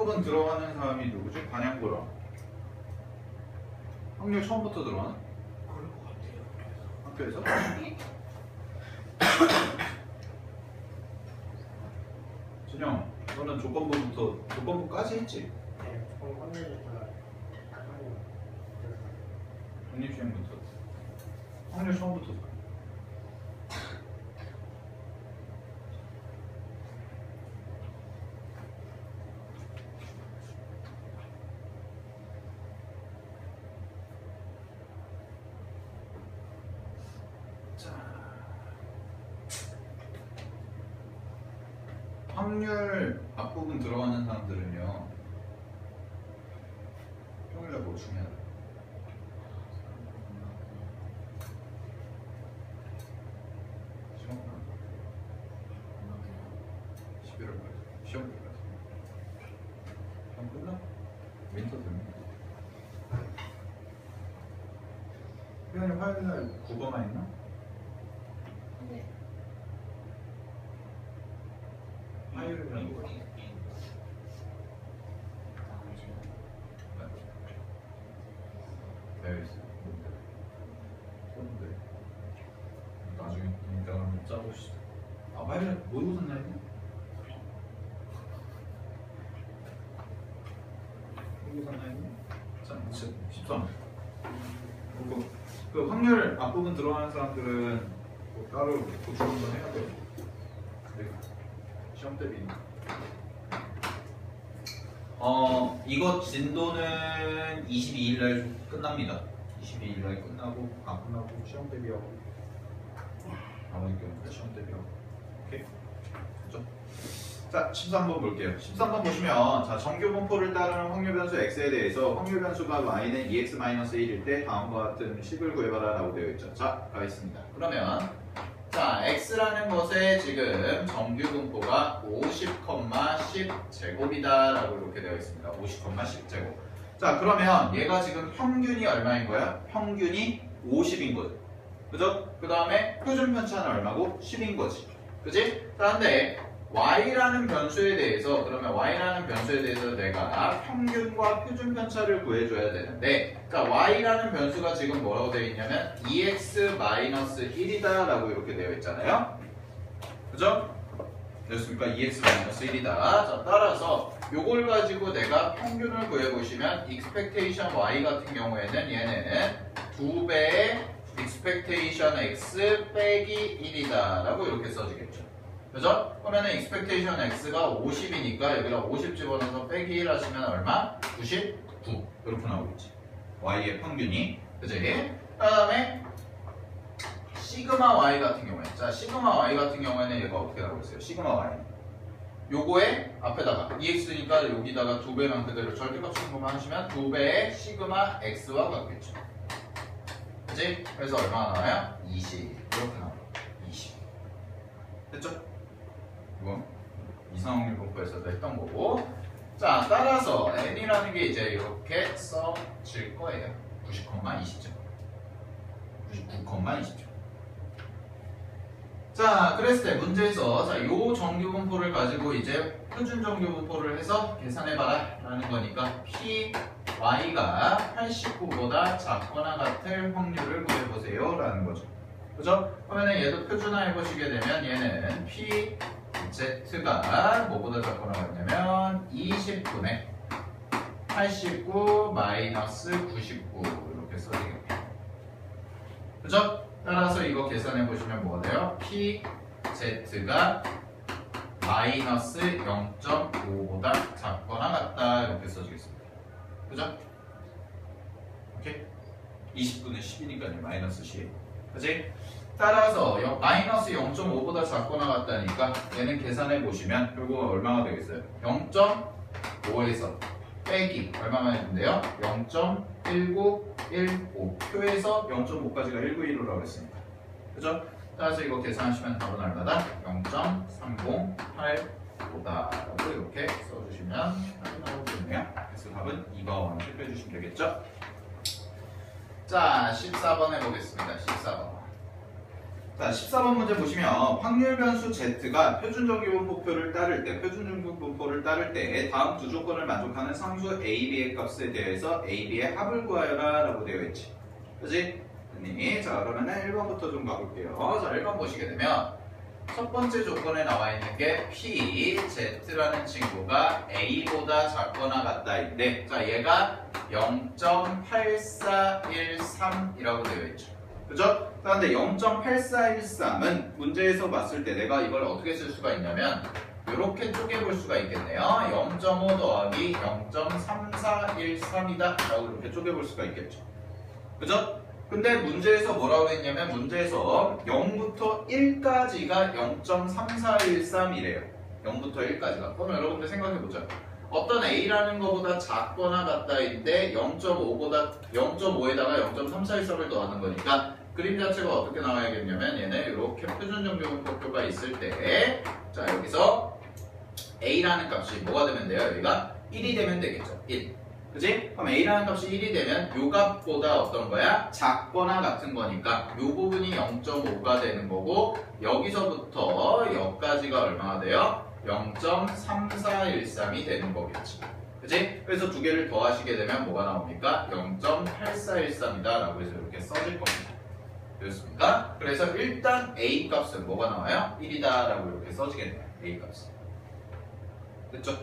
앞부분 들어가는 사람이 누구지? 반향고랑. 확률 처음부터 들어가나? 그럴 것 같아요. 학교에서? 준영, 너는 조건부까지 했지? 네, 조금 혼내니까 독립시행부터. 확률 처음부터 들어가. 확률 앞부분 들어가는 사람들은요 평일날 뭐 중요하다. 시험 끝나? 11월까지 시험 끝까지. 시험 끝나? 윈터 되면 회원이 화요일날 국어만 있나? 네. 화요일날 국어. 되어있어. 뭔데? 나중에 이따가 한번 짜봅시다. 아, 화요일에 모의고사 날이네? 모의고사 날이네? 자, 13. 그 확률 앞부분 들어가는 사람들은 뭐 따로 보충 한번 해야 돼요. 네. 시험 대비. 이거 진도는 22일날 끝납니다. 22일날 끝나고 시험 대비하고 나머지 경우는 시험 대비하고. 오케이? 그죠? 자, 13번 볼게요. 13번 보시면 자, 정규 분포를 따르는 확률 변수 x에 대해서 확률 변수가 y는 2x-1일 때 다음과 같은 식을 구해봐라 라고 되어 있죠. 자, 가겠습니다. 그러면 자, x라는 것에 지금 정규 분포가 50,10제곱이다 라고 이렇게 되어 있습니다. 50,10제곱. 자, 그러면 얘가 지금 평균이 얼마인 거야? 평균이 50인 거죠. 그죠? 그 다음에 표준 편차는 얼마고? 10인 거지. 그지? 그런데 y라는 변수에 대해서 내가 평균과 표준 편차를 구해줘야 되는데, 자, y라는 변수가 지금 뭐라고 되어 있냐면 2x-1이다 라고 이렇게 되어 있잖아요. 그죠? 됐습니까? 2x-1이다. 자, 따라서 요걸 가지고 내가 평균을 구해보시면 expectation y 같은 경우에는 얘는 2배의 expectation x 빼기 1이다 라고 이렇게 써지겠죠. 그죠? 그러면은 expectation x가 50이니까 여기다 50 집어넣어서 빼기 1 하시면 얼마? 99 이렇게 나오겠지. y의 평균이. 그지? 그 다음에 시그마 y 같은 경우에, 자, 시그마 y 같은 경우에는 얘가 어떻게 나오고 있어요? 시그마 y 요거에 앞에다가 ex니까 여기다가 2배만 그대로 절대값 충분만 하시면 2배의 시그마 x와 같겠죠. 그치? 그래서 얼마나 나와요? 20 이렇게 나와요. 20 됐죠? 이건 이상확률 분포에서도 했던 거고. 자, 따라서 n이라는 게 이제 이렇게 써질 거예요. 90,20점 99,20점. 자, 그랬을 때 문제에서 자, 요 정규 분포를 가지고 이제 표준 정규 분포를 해서 계산해봐라 라는 거니까 PY가 89보다 작거나 같을 확률을 구해보세요 라는 거죠. 그죠? 그러면 얘도 표준화 해보시게 되면 얘는 PZ가 뭐보다 작거나 같냐면 20분의 89 마이너스 99 이렇게 써지겠죠. 그죠? 따라서 이거 계산해 보시면 뭐가 돼요? PZ가 마이너스 0.5보다 작거나 같다 이렇게 써주겠습니다. 그죠? 오케이? 20분의 10이니까요. 마이너스 10. 그지? 따라서 마이너스 0.5보다 작거나 같다니까 얘는 계산해 보시면 결국 얼마가 되겠어요? 0.5에서 빼기 얼마만 해준대요? 0.1915 표에서 0.5까지가 1915라고 했으니까. 그죠? 따라서 이거 계산하시면 답은 얼마다? 0.3085다 라고 이렇게 써주시면 답이 나오겠네요. 그래서 답은 2번 체크해 주시면 되겠죠? 자, 14번 해보겠습니다. 14번. 자, 14번 문제 보시면 확률 변수 Z가 표준 정규분포를 따를 때 다음 두 조건을 만족하는 상수 A, B의 값에 대해서 A, B의 합을 구하여라 라고 되어 있지. 그지? 자, 그러면은 1번부터 좀 가볼게요. 자, 1번 보시게 되면 첫 번째 조건에 나와 있는 게 P, Z라는 친구가 A보다 작거나 같다인데, 자, 얘가 0.8413이라고 되어 있죠. 그죠? 그런데 0.8413은 문제에서 봤을 때 내가 이걸 어떻게 쓸 수가 있냐면 이렇게 쪼개볼 수가 있겠네요. 0.5 더하기 0.3413이다 라고 이렇게 쪼개볼 수가 있겠죠. 그죠? 근데 문제에서 뭐라고 했냐면 문제에서 0부터 1까지가 0.3413이래요. 0부터 1까지가. 그럼 여러분들 생각해보자. 어떤 A라는 것보다 작거나 같다인데 0.5에다가 0.3413을 더하는 거니까 그림 자체가 어떻게 나와야겠냐면 얘는 이렇게 표준 정규분포표가 있을 때 자 여기서 A라는 값이 뭐가 되면 돼요? 여기가 1이 되면 되겠죠. 1. 그지? 그럼 A라는 값이 1이 되면 요 값보다 어떤 거야? 작거나 같은 거니까 요 부분이 0.5가 되는 거고 여기서부터 여기까지가 얼마가 돼요? 0.3413이 되는 거겠지. 그지? 그래서 두 개를 더하시게 되면 뭐가 나옵니까? 0.8413이다 라고 해서 이렇게 써질 겁니다. 되었습니까? 그래서 일단 A 값은 뭐가 나와요? 1이다 라고 이렇게 써지겠네요. A 값은. 됐죠?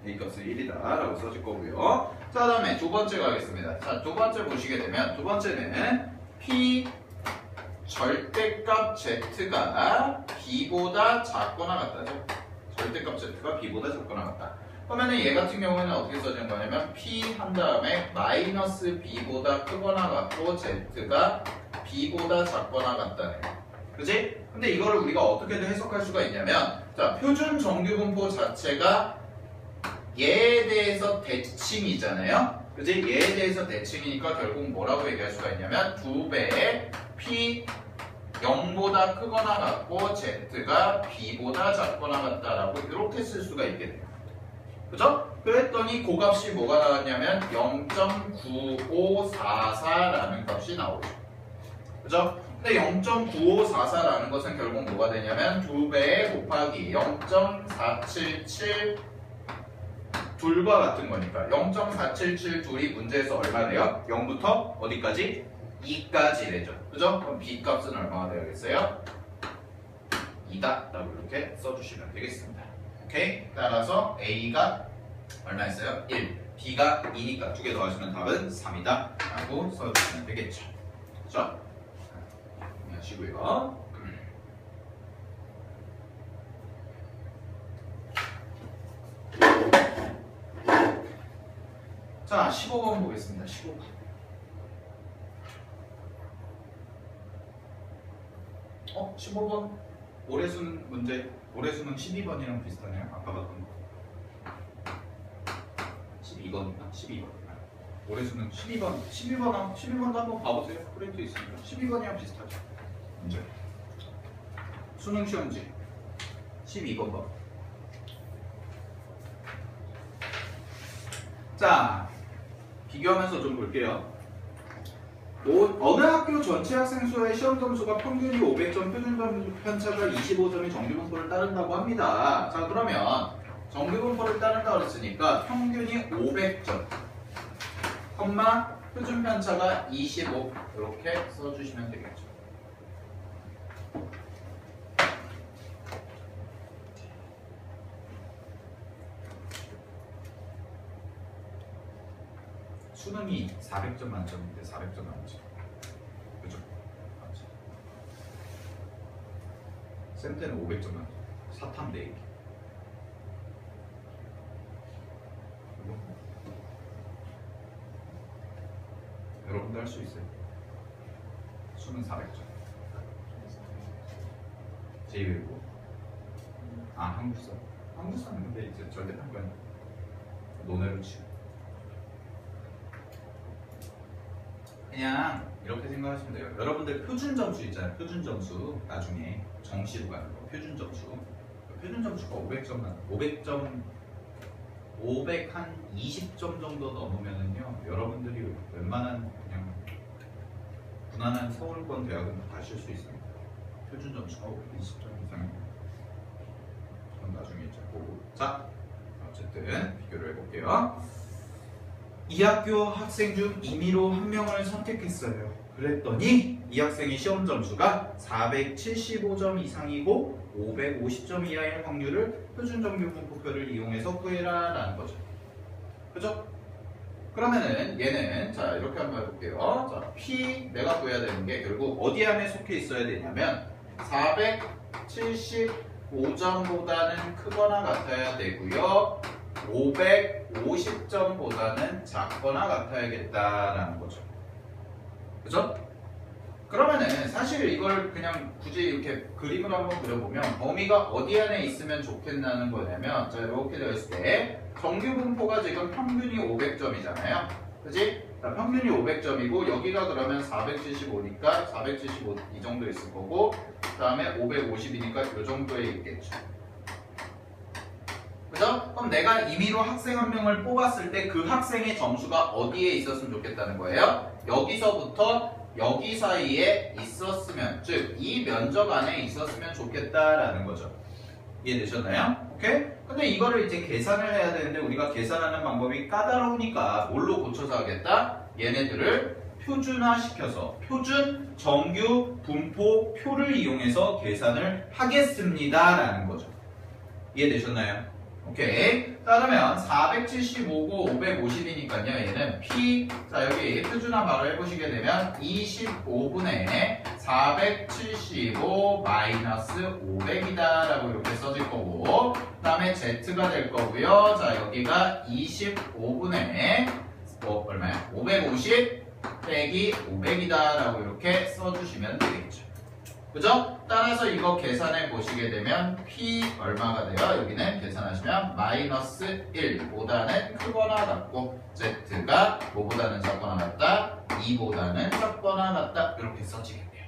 A 값은 1이다 라고 써질 거고요. 자, 다음에 두 번째 가겠습니다. 자, 두 번째 보시게 되면 두 번째는 P 절대값 Z가 B보다 작거나 같다죠. 절대값 Z가 B보다 작거나 같다. 그러면 얘 같은 경우에는 어떻게 써지는 거냐면 P 한 다음에 마이너스 B보다 크거나 같고 Z가 B보다 작거나 같다네. 그지? 근데 이거를 우리가 어떻게든 해석할 수가 있냐면 자, 표준 정규분포 자체가 얘에 대해서 대칭이잖아요. 그지? 얘에 대해서 대칭이니까 결국 뭐라고 얘기할 수가 있냐면 2배의 P 0보다 크거나 같고 Z가 B보다 작거나 같다라고 이렇게 쓸 수가 있겠네요. 그죠? 그랬더니 그 값이 뭐가 나왔냐면 0.9544라는 값이 나오죠. 그죠? 근데 0.9544라는 것은 결국 뭐가 되냐면 2배 곱하기 0.477 둘과 같은 거니까 0.477둘이 문제에서 얼마 돼요? 0부터 어디까지? 2까지 되죠. 그죠? 그럼 B 값은 얼마가 되겠어요? 2다 라고 이렇게 써주시면 되겠습니다. 오케이? 따라서 A가 얼마였어요? 1, B가 2니까 두 개 더하시면 답은 3이다 라고 써주시면 되겠죠. 그죠? 하시고요. 자, 15번 보겠습니다. 15번. 어? 15번? 올해 수능 문제, 올해 수능 12번이랑 비슷하네요. 아까 봤던 거. 12번인가? 12번. 올해 수능 12번도 한번 봐보세요. 프린트 있으니까. 12번이랑 비슷하죠. 문제. 수능 시험지 12번 봐. 자, 비교하면서 좀 볼게요. 어느 학교 전체 학생 수의 시험 점수가 평균이 500점, 표준 편차가 25점의 정규분포를 따른다고 합니다. 자, 그러면 정규분포를 따른다고 했으니까 평균이 500점, 표준 편차가 25 이렇게 써주시면 되겠죠. 수능이 400점 만점인데 400점 만점. 그죠? 맞죠? 쌤 때는 500점 만점. 사탐 4개. 여러분도 할 수 있어요. 수능 400점. 제2외국어. 아, 한국사. 한국사는 근데 이제 절대평가는 논외로 치고. 그냥 이렇게 생각하시면 돼요. 여러분들 표준 점수 있잖아요. 표준 점수 나중에 정시로 가는 거. 표준 점수. 표준 점수가 500한 20점 정도 넘으면은요. 여러분들이 웬만한 그냥 무난한 서울권 대학은 가실 수 있습니다. 표준 점수가 520점 이상. 그건 나중에 이제 보고. 자, 어쨌든 비교를 해볼게요. 이 학교 학생 중 임의로 한 명을 선택했어요. 그랬더니 이 학생의 시험 점수가 475점 이상이고 550점 이하일 확률을 표준 정규 분포표를 이용해서 구해라 라는 거죠. 그죠? 그러면은 얘는 자 이렇게 한번 해볼게요. 자, P 내가 구해야 되는 게 결국 어디 안에 속해 있어야 되냐면 475점보다는 크거나 같아야 되고요. 550점보다는 작거나 같아야겠다라는 거죠. 그죠? 그러면은 사실 이걸 그냥 굳이 이렇게 그림을 한번 그려보면 범위가 어디 안에 있으면 좋겠다는 거냐면 자 이렇게 되어 있을 때 정규 분포가 지금 평균이 500점이잖아요. 그지? 자, 평균이 500점이고 여기가 그러면 475니까 475 이 정도 있을 거고 그 다음에 550이니까 이 정도에 있겠죠. 그죠? 그럼 내가 임의로 학생 한 명을 뽑았을 때 그 학생의 점수가 어디에 있었으면 좋겠다는 거예요? 여기서부터 여기 사이에 있었으면, 즉 이 면적 안에 있었으면 좋겠다라는 거죠. 이해되셨나요? 오케이? 근데 이거를 이제 계산을 해야 되는데 우리가 계산하는 방법이 까다로우니까 뭘로 고쳐서 하겠다? 얘네들을 표준화시켜서 표준 정규 분포 표를 이용해서 계산을 하겠습니다라는 거죠. 이해되셨나요? 오케이. 자, 그러면 475고 550이니까요. 얘는 P, 자, 여기 표준화 바로 해보시게 되면 25분의 475 마이너스 500이다 라고 이렇게 써질 거고, 그 다음에 Z가 될 거고요. 자, 여기가 25분의 얼마야? 550 빼기 500이다 라고 이렇게 써주시면 되겠죠. 그죠? 따라서 이거 계산해 보시게 되면 P 얼마가 돼요? 여기는 계산하시면 마이너스 1보다는 크거나 같고 Z가 뭐보다는 작거나 같다? 2보다는 작거나 같다? 이렇게 써지겠네요.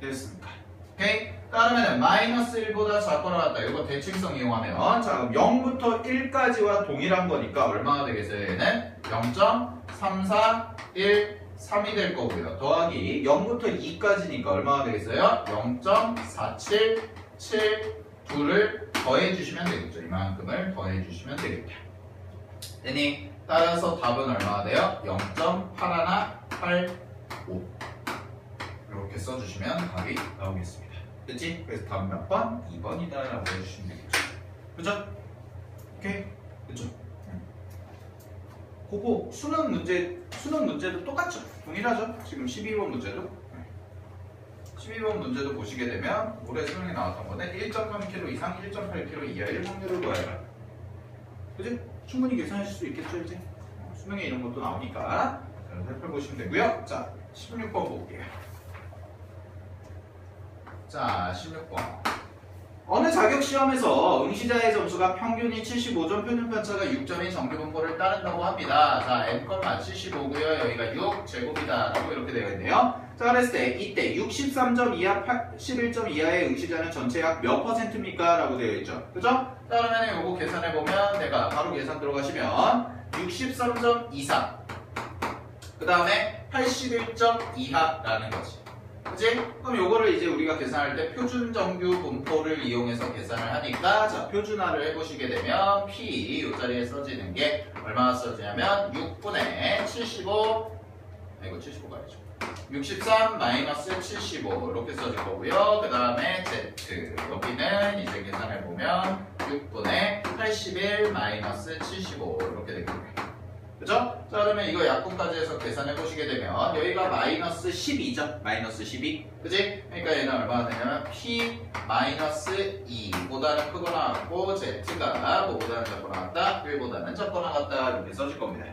됐습니까? 오케이? 따르면 마이너스 1보다 작거나 같다. 이거 대칭성 이용하면 자 그럼 0부터 1까지와 동일한 거니까 얼마가 되겠어요? 얘는 0.341 3이 될 거고요. 더하기 0부터 2까지니까 얼마가 되겠어요? 0.4772를 더해주시면 되겠죠. 이만큼을 더해주시면 되겠다. 되니 따라서 답은 얼마가 돼요? 0.8185 이렇게 써주시면 답이 나오겠습니다. 그치? 그래서 답은 몇 번? 2번이다 라고 해주시면 되겠죠. 그죠? 오케이? 그죠? 그거 수능 문제도 똑같죠? 동일하죠? 지금 12번 문제도 12번 문제도 보시게 되면 올해 수능에 나왔던 건데 1.3kg 이상 1.8kg 이하의 확률을 구하라. 그지? 충분히 계산하실 수 있겠죠 이제? 수능에 이런 것도 나오니까 잘 살펴보시면 되고요. 자 16번 볼게요. 자 16번 어느 자격시험에서 응시자의 점수가 평균이 75점, 표준 편차가 6점인 정규분포를 따른다고 합니다. 자, n, 75고요. 여기가 6 제곱이다 라고 이렇게 되어 있네요. 자, 그랬을 때 이때 63점 이하, 81점 이하의 응시자는 전체 약 몇 %입니까? 라고 되어 있죠. 그죠? 자, 그러면 이거 계산해보면 내가 바로 계산 들어가시면 63점 이상 그 다음에 81점 이하라는 거지. 그치? 그럼 요거를 이제 우리가 계산할 때 표준 정규 분포를 이용해서 계산을 하니까 자 표준화를 해보시게 되면 P 이 자리에 써지는 게 얼마나 써지냐면 6분의 75 이거 75가 아니죠 63 마이너스 75 이렇게 써질 거고요. 그 다음에 Z 여기는 이제 계산해보면 6분의 81 마이너스 75 이렇게 되겠네요. 그죠? 자 그러면 이거 약분까지 해서 계산해 보시게 되면 여기가 마이너스 12죠? 마이너스 12 그지? 그러니까 얘는 얼마나 되냐면 P 마이너스 2보다는 크거나 같고 Z가 뭐보다는 작거나 같다 1보다는 작거나 같다 이렇게 써질 겁니다.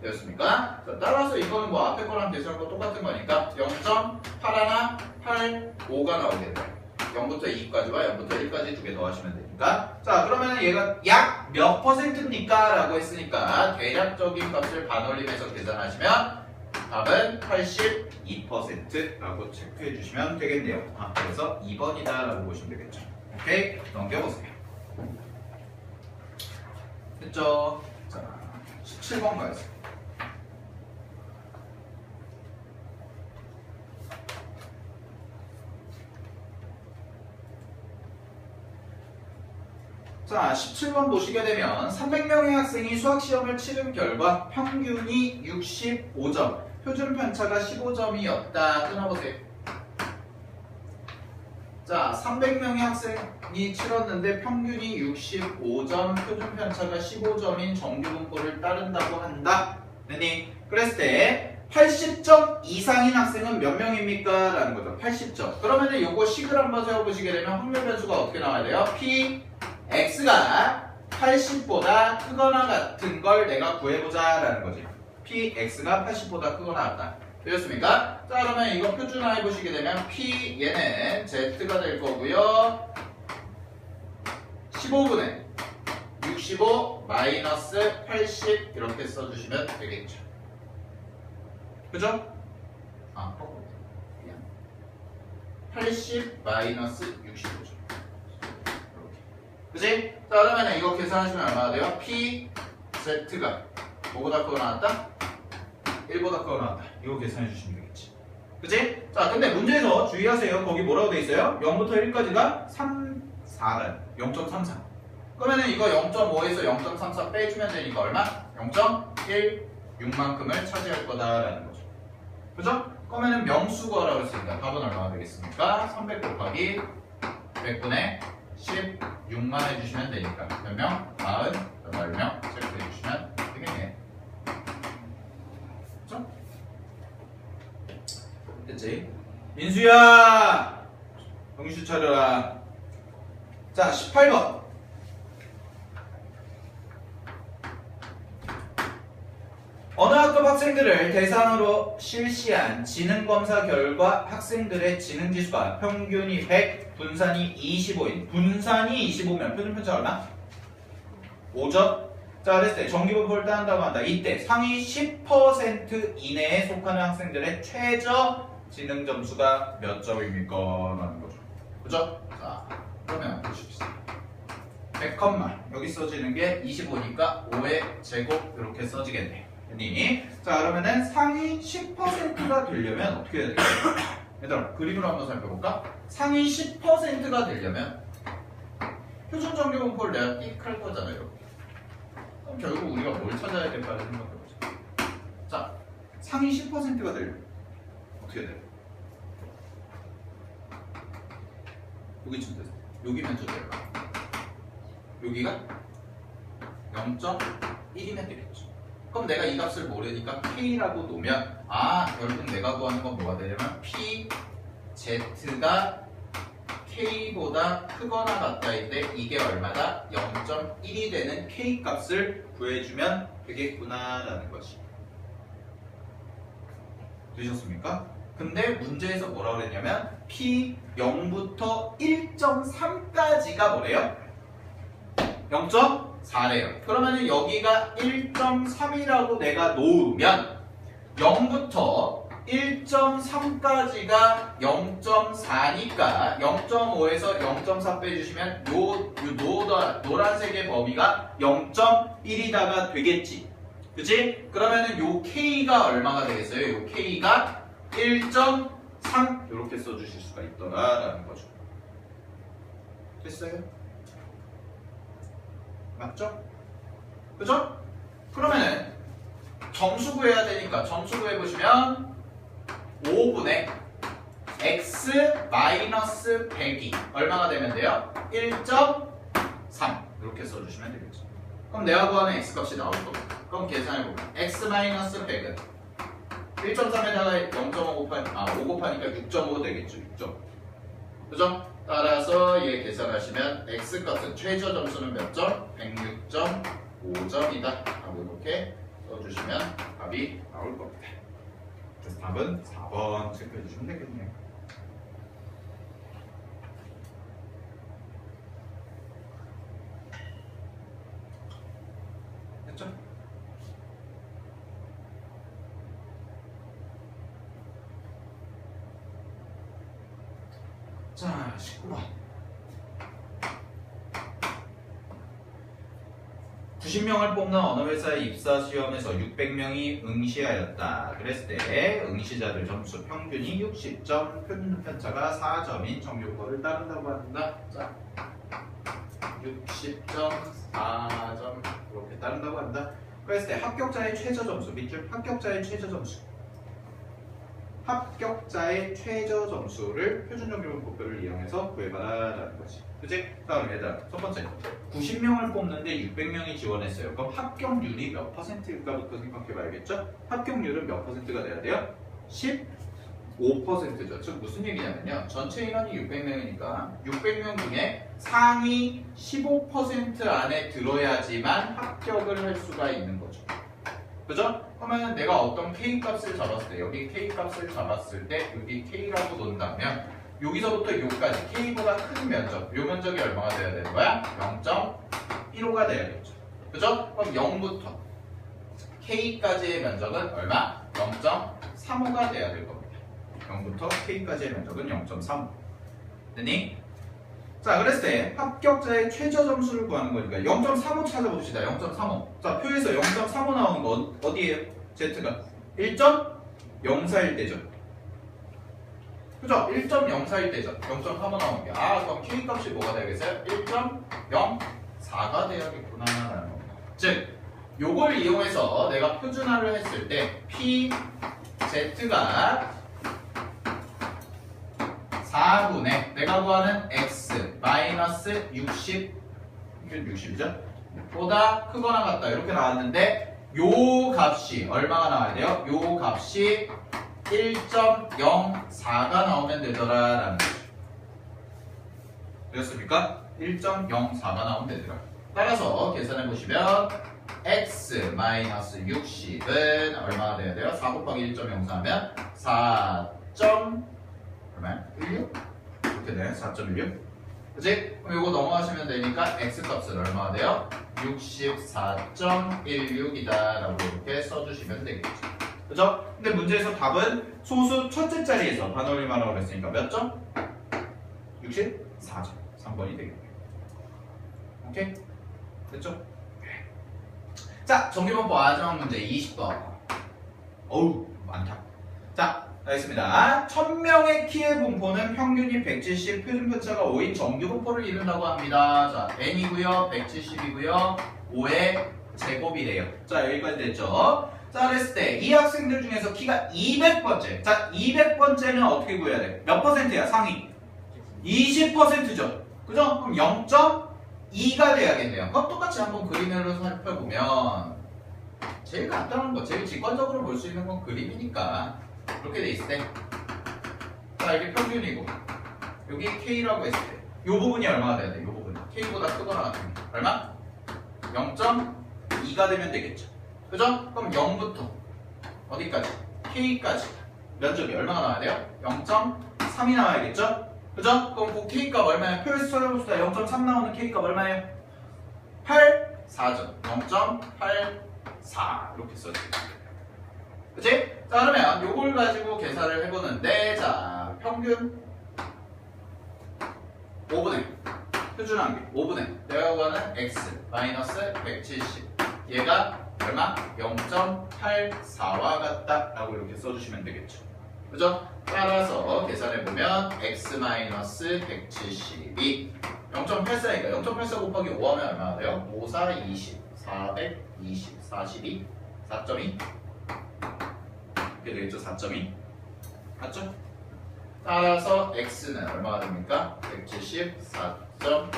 되었습니까? 자, 따라서 이거는 뭐 앞에 거랑 계산하고 똑같은 거니까 0.8185가 나오겠다. 0부터 2까지와 0부터 1까지 두 개 더하시면 되니까 자 그러면 얘가 약 몇 %입니까? 라고 했으니까 대략적인 값을 반올림해서 계산하시면 답은 82%라고 체크해 주시면 되겠네요. 그래서 2번이다 라고 보시면 되겠죠. 오케이? 넘겨보세요. 됐죠? 자 17번 가겠습니다. 자, 17번 보시게 되면 300명의 학생이 수학시험을 치른 결과 평균이 65점, 표준 편차가 15점이었다. 끊어보세요. 자, 300명의 학생이 치렀는데 평균이 65점, 표준 편차가 15점인 정규분포를 따른다고 한다. 네, 그랬을 때 80점 이상인 학생은 몇 명입니까? 라는 거죠. 80점. 그러면은 요거 식을 한번 세워보시게 되면 확률 변수가 어떻게 나와야 돼요? P, X가 80보다 크거나 같은 걸 내가 구해보자 라는 거지. P, X가 80보다 크거나 같다. 되셨습니까? 자, 그러면 이거 표준화해 보시게 되면 P, 얘는 Z가 될 거고요. 15분의 65 마이너스 80 이렇게 써주시면 되겠죠. 그죠? 80 마이너스 65죠. 그치? 자, 그러면 이거 계산하시면 얼마나 돼요? P, Z가 뭐보다 크거 나왔다? 1보다 크거 나왔다. 이거 계산해 주시면 되겠지. 그치? 자, 근데 문제에서 주의하세요. 거기 뭐라고 돼 있어요? 0부터 1까지가 4는 0.33. 그러면은 이거 0.5에서 0.34 빼주면 되니까 얼마? 0.16만큼을 차지할 거다라는 거죠. 그죠? 그러면은 명수거라고 했으니까 답은 얼마나 되겠습니까? 300 곱하기 100분의 16만 해주시면 되니까 몇 명? 48명 체크해 주시면 되겠네. 그죠? 됐지? 민수야! 정신 차려라. 자, 18번. 어느 학급 학생들을 대상으로 실시한 지능검사 결과 학생들의 지능지수가 평균이 100, 분산이 25인 분산이 25면 표준 편차 얼마? 5점? 자, 그랬을 때 정기분포를 따른다고 한다. 이때 상위 10% 이내에 속하는 학생들의 최저 지능 점수가 몇 점입니까? 라는 거죠. 그죠? 자, 그러면 보십시오. 100, 여기 써지는 게 25니까 5의 제곱 이렇게 써지겠네. 자, 그러면은 상위 10%가 되려면 어떻게 해야 될까요? 얘들아, 그림으로 한번 살펴볼까? 상위 10%가 되려면 표준 정규분포를 내가 띡 할 거잖아요. 그럼 결국 우리가 뭘 찾아야 될까를 생각해보자. 자, 상위 10%가 되려면 어떻게 돼요? 여기쯤 되세요. 여기면 좀 될까? 여기가 0.1이면 되겠죠. 그럼 내가 이 값을 모르니까 K라고 놓으면 결국 내가 구하는 건 뭐가 되냐면 P, Z가 K보다 크거나 같다인데 이게 얼마다? 0.1이 되는 K 값을 구해주면 되겠구나 라는 거지. 되셨습니까? 근데 문제에서 뭐라고 그랬냐면 P 0부터 1.3까지가 뭐래요? 0.4래요. 그러면은 여기가 1.3이라고 내가 놓으면 0부터 1.3까지가 0.4니까 0.5에서 0.4 빼주시면 요 노란색의 범위가 0.1이다가 되겠지. 그치? 그러면은 요 K가 얼마가 되겠어요? 요 K가 1.3 이렇게 써주실 수가 있더라라는 거죠. 됐어요? 맞죠? 그죠? 그러면은 점수 구해야 되니까 점수 구해보시면 5분의 x 마이너스 100이 얼마가 되면 돼요? 1.3 이렇게 써주시면 되겠죠. 그럼 내가 구하는 x 값이 나올 겁니다. 그럼 계산해볼게요. x 마이너스 100은 1.3에다가 0.5 5 곱하니까 6.5 되겠죠. 6점. 그죠? 따라서 얘 계산하시면 x값은 최저 점수는 몇 점? 106.5점이다 하고 이렇게 써주시면 답이 나올 겁니다. 그래서 답은 4번 체크해 주시면 되겠네요. 됐죠? 자, 19번. 90명을 뽑는 어느 회사의 입사 시험에서 600명이 응시하였다. 그랬을 때 응시자들 점수 평균이 60점, 표준 편차가 4점인 정규거를 따른다고 한다. 자, 60.4점 이렇게 따른다고 한다. 그랬을 때 합격자의 최저 점수 밑줄 합격자의 최저 점수 합격자의 최저 점수를 표준정규분포표를 이용해서 구해봐라라는 거지. 그치? 다음 얘들아 첫 번째 90명을 뽑는데 600명이 지원했어요. 그럼 합격률이 몇 퍼센트일까부터 생각해봐야겠죠? 합격률은 몇 퍼센트가 돼야 돼요? 15%죠. 즉 무슨 얘기냐면요. 전체 인원이 600명이니까 600명 중에 상위 15% 안에 들어야지만 합격을 할 수가 있는 거죠. 그죠? 그러면 내가 어떤 K값을 잡았을 때 여기 K값을 잡았을 때 여기 K라고 놓는다면 여기서부터 여기까지 K보다 큰 면적 요 면적이 얼마가 돼야 되는 거야? 0.15가 돼야겠죠. 그죠? 그럼 0부터 K까지의 면적은 얼마? 0.35가 돼야 될 겁니다. 0부터 K까지의 면적은 0.35 됐니? 자 그랬을 때 합격자의 최저 점수를 구하는 거니까 0.35 찾아봅시다. 0.35 자 표에서 0.35 나오는 거 어디에요? Z가 1.041대죠. 그죠? 1.041대죠. 0.35 나오는 게 그럼 K값이 뭐가 되겠어요? 1.04가 돼야겠구나 라는 겁니다. 즉 요걸 이용해서 내가 표준화를 했을 때 PZ가 4분의 내가 구하는 x 마이너스 60 이게 60이죠? 보다 크거나 같다 이렇게 나왔는데 요 값이 얼마가 나와야 돼요? 요 값이 1.04가 나오면 되더라라는 거죠. 되었습니까? 1.04가 나오면 되더라. 따라서 계산해 보시면 x 마이너스 60은 얼마가 돼야 돼요? 4 곱하기 1.04면 4. 얼마야? 16? 이렇게 돼. 4.16. 그치? 그럼 이거 넘어가시면 되니까 x값은 얼마가 돼요? 64.16이다 라고 이렇게 써주시면 되겠죠. 그죠? 근데 문제에서 답은 소수 첫째 자리에서 반올림하라고 그랬으니까 몇 점? 64점. 3번이 되겠네요. 오케이? 됐죠? 자, 정규분포 마지막 문제 20번. 어우, 많다. 자, 알겠습니다. 1000명의 키의 분포는 평균이 170, 표준편차가 5인 정규분포를 이룬다고 합니다. 자, n이고요, 170이고요, 5의 제곱이래요. 자, 여기까지 됐죠? 자, 그랬을 때 이 학생들 중에서 키가 200번째. 자, 200번째는 어떻게 구해야 돼? 몇 퍼센트야, 상위? 20%죠. 그죠? 그럼 0.2가 돼야겠네요. 그럼 똑같이 한번 그림으로 살펴보면 제일 간단한 거, 제일 직관적으로 볼 수 있는 건 그림이니까 이렇게 돼 있을 때, 자 이게 평균이고 여기 K라고 했을 때 이 부분이 얼마가 돼야 돼? 이 부분 K보다 크거나 같은 게 얼마? 0.2가 되면 되겠죠. 그죠? 그럼 0부터 어디까지? K까지 면적이 얼마가 나와야 돼요? 0.3이 나와야겠죠? 그죠? 그럼 그 K값 얼마예요? 표에서 찾아봅시다. 0.3 나오는 K값 얼마예요? 84점. 0.84 이렇게 써주세요. 그치? 자 그러면 요걸 가지고 계산을 해보는데 자 평균 5분의 표준항비 5분의 내가 구하는 x 마이너스 170 얘가 얼마? 0.84와 같다 라고 이렇게 써주시면 되겠죠. 그죠? 따라서 계산해보면 x 마이너스 170이 0.84니까 0.84 곱하기 5 하면 얼마나 돼요? 5, 4, 20 420 42 4.2 이렇게 되겠죠. 4.2 맞죠? 따라서 x는 얼마가 됩니까? 174.2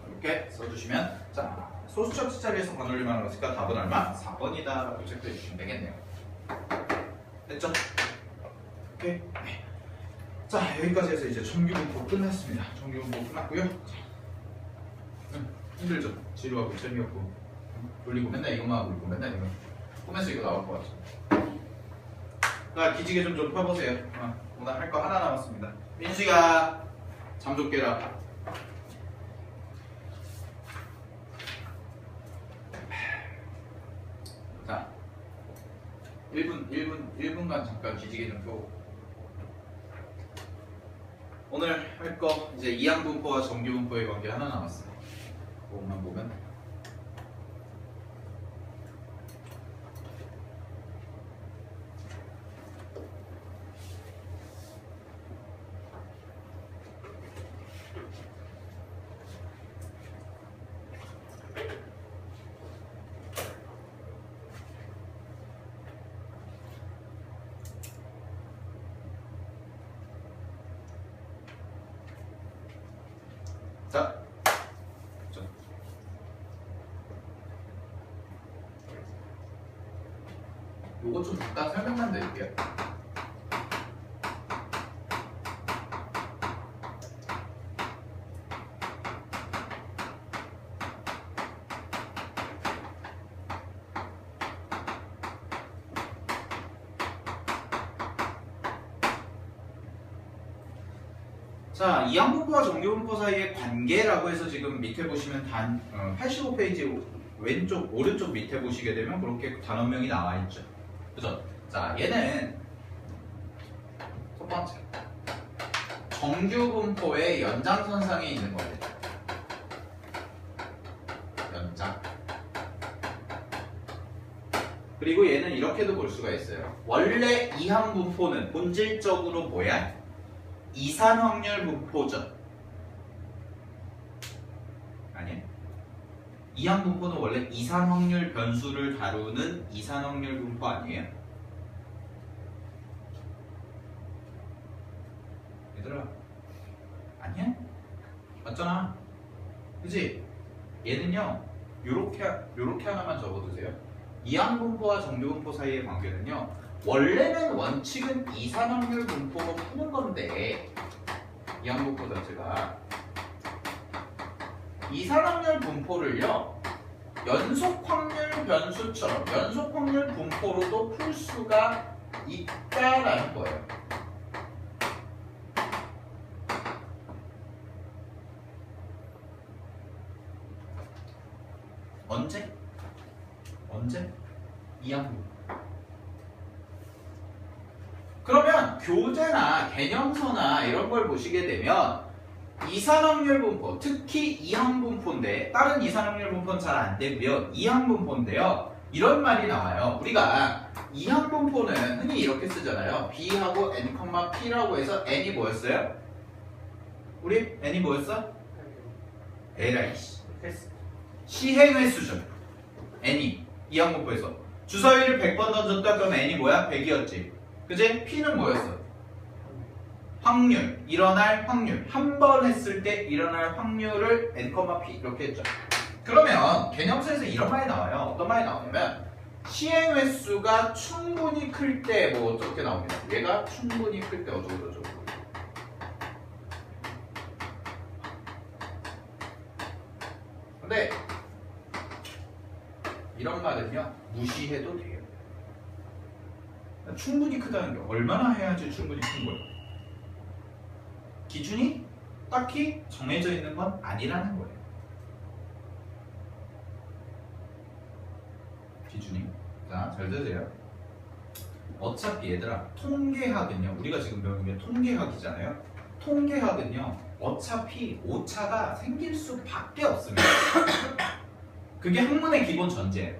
이렇게 써주시면 자 소수 첫째 자리에서 반올림하는 것이니까 답은 얼마? 4번이다 라고 체크해 주시면 되겠네요. 됐죠? 오케이. 자 여기까지 해서 이제 정규분포 끝났습니다. 정규분포 끝났고요. 힘들죠? 지루하고 재미없고 돌리고 맨날 이것만 하고 있고 맨날 이거 꿈에서 이거 나올 것 같죠? 자 기지개 좀 펴보세요. 오늘 할 거 하나 남았습니다. 민수가 잠 좀 깨라. 자 1분간 잠깐 기지개 좀 펴고 오늘 할 거 이제 이항분포와 정규분포의 관계 하나 남았어요. 그것만 보면 요거 좀 잠깐 설명만 드릴게요. 자, 이항분포와 정규분포 사이의 관계라고 해서 지금 밑에 보시면 85페이지 왼쪽 오른쪽 밑에 보시게 되면 그렇게 단원명이 나와 있죠. 그죠? 자, 얘는 첫 번째 정규분포의 연장선상에 있는 거예요. 연장. 그리고 얘는 이렇게도 볼 수가 있어요. 원래 이항분포는 본질적으로 뭐야? 이산확률 분포죠. 아니에요? 이항분포는 원래 이산확률 변수를 다루는 이산확률 분포 아니에요? 얘들아, 아니야? 맞잖아. 그치? 얘는요, 요렇게 하나만 적어두세요. 이항분포와 정규분포 사이의 관계는요, 원래는 원칙은 이산확률 분포로 푸는 건데, 이항분포 자체가 이산확률 분포를요, 연속확률 변수처럼 연속확률 분포로도 풀 수가 있다라는 거예요. 언제? 이항분포. 그러면 교재나 개념서나 이런 걸 보시게 되면 이산확률 분포, 특히 이항분포인데 다른 이산확률 분포는 잘 안 되고요. 이항분포인데요. 이런 말이 나와요. 우리가 이항분포는 흔히 이렇게 쓰잖아요. B하고 N, P라고 해서 N이 뭐였어요? 우리 N이 뭐였어? 에라이 시행 횟수죠. N이 이항분포에서 주사위를 100번 던졌다 그러면 N이 뭐야? 100이었지. 그지? P는 뭐였어? 확률, 일어날 확률. 한 번 했을 때 일어날 확률을 N, P 이렇게 했죠. 그러면 개념서에서 이런 말이 나와요. 어떤 말이 나오냐면 시행 횟수가 충분히 클 때 뭐 어떻게 나옵니다. 얘가 충분히 클 때 어쩌고. 근데 이런 말은요, 무시해도 돼요. 충분히 크다는 게 얼마나 해야지 충분히 큰 거예요? 기준이 딱히 정해져 있는 건 아니라는 거예요. 기준이. 자, 잘 들으세요. 어차피 얘들아, 통계학은요, 우리가 지금 배우는 게 통계학이잖아요. 통계학은요, 어차피 오차가 생길 수밖에 없습니다. 그게 학문의 기본 전제예요.